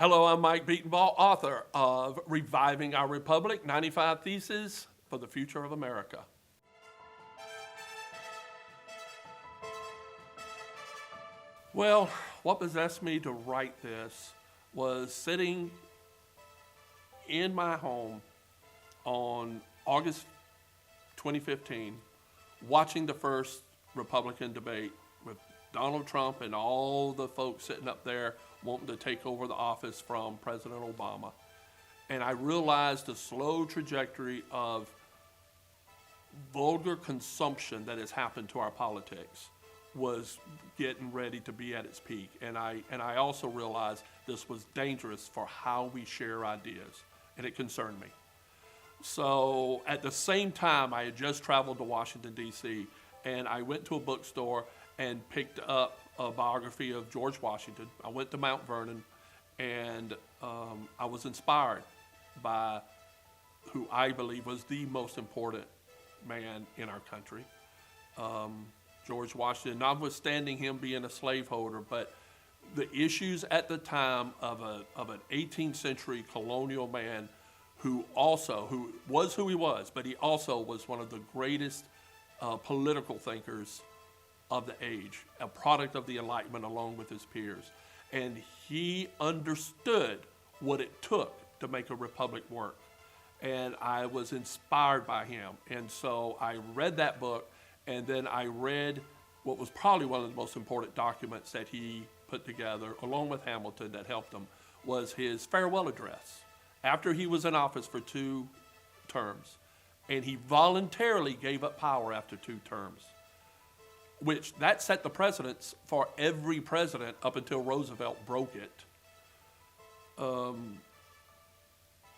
Hello, I'm Mike Bedenbaugh, author of Reviving Our Republic, 95 Theses for the Future of America. Well, what possessed me to write this was sitting in my home on August 2015, watching the first Republican debate with Donald Trump and all the folks sitting up there wanting to take over the office from President Obama. And I realized the slow trajectory of vulgar consumption that has happened to our politics was getting ready to be at its peak. And I also realized this was dangerous for how we share ideas, and it concerned me. So at the same time, I had just traveled to Washington, D.C., and I went to a bookstore and picked up a biography of George Washington. I went to Mount Vernon, and I was inspired by who I believe was the most important man in our country. George Washington, notwithstanding him being a slaveholder, but the issues at the time of an 18th century colonial man who was who he was, but he also was one of the greatest political thinkers of the age, a product of the Enlightenment along with his peers. And he understood what it took to make a republic work. And I was inspired by him. And so I read that book, and then I read what was probably one of the most important documents that he put together, along with Hamilton, that helped him, was his farewell address after he was in office for 2 terms. And he voluntarily gave up power after 2 terms, which that set the precedence for every president up until Roosevelt broke it.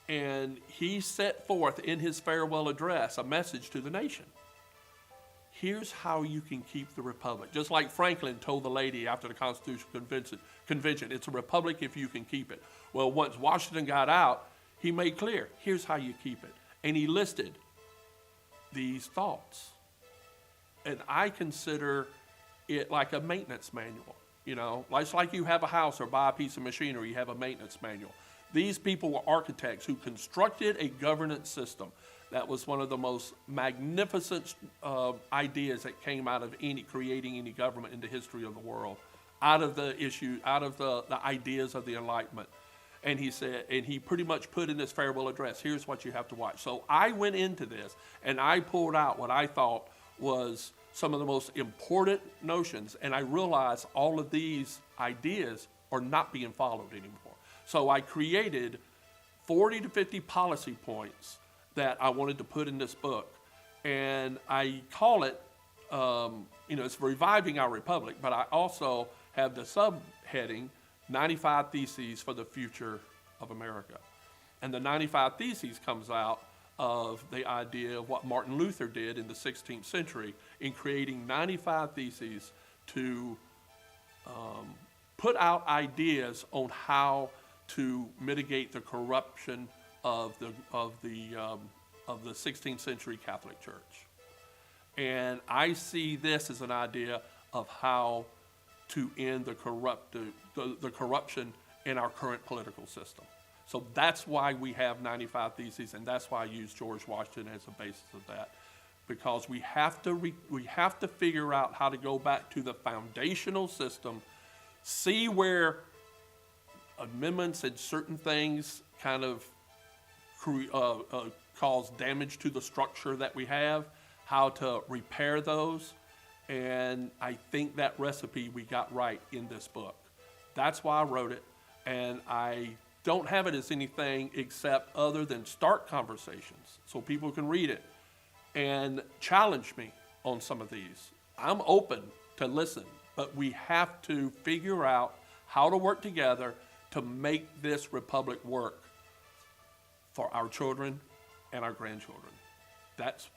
And he set forth in his farewell address a message to the nation. Here's how you can keep the republic. Just like Franklin told the lady after the Constitutional Convention, it's a republic if you can keep it. Well, once Washington got out, he made clear, here's how you keep it. And he listed these thoughts. And I consider it like a maintenance manual. You know, it's like you have a house or buy a piece of machinery, you have a maintenance manual. These people were architects who constructed a governance system that was one of the most magnificent ideas that came out of creating any government in the history of the world, out of the ideas of the Enlightenment. And he said, and he pretty much put in this farewell address, here's what you have to watch. So I went into this and I pulled out what I thought was some of the most important notions, and I realized all of these ideas are not being followed anymore. So I created 40 to 50 policy points that I wanted to put in this book, and I call it, it's Reviving Our Republic, but I also have the subheading, 95 Theses for the Future of America. And the 95 Theses comes out of the idea of what Martin Luther did in the 16th century in creating 95 theses to put out ideas on how to mitigate the corruption of the 16th century Catholic Church. And I see this as an idea of how to end the corruption in our current political system. So that's why we have 95 Theses, and that's why I use George Washington as a basis of that, because we have to figure out how to go back to the foundational system, see where amendments and certain things kind of cause damage to the structure that we have, how to repair those, and I think that recipe we got right in this book. That's why I wrote it, and I don't have it as anything except other than start conversations so people can read it and challenge me on some of these. I'm open to listen, but we have to figure out how to work together to make this republic work for our children and our grandchildren. That's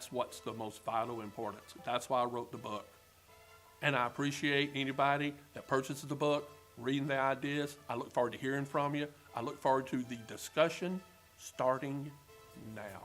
what's the most vital importance. That's why I wrote the book. And I appreciate anybody that purchases the book, reading the ideas. I look forward to hearing from you. I look forward to the discussion starting now.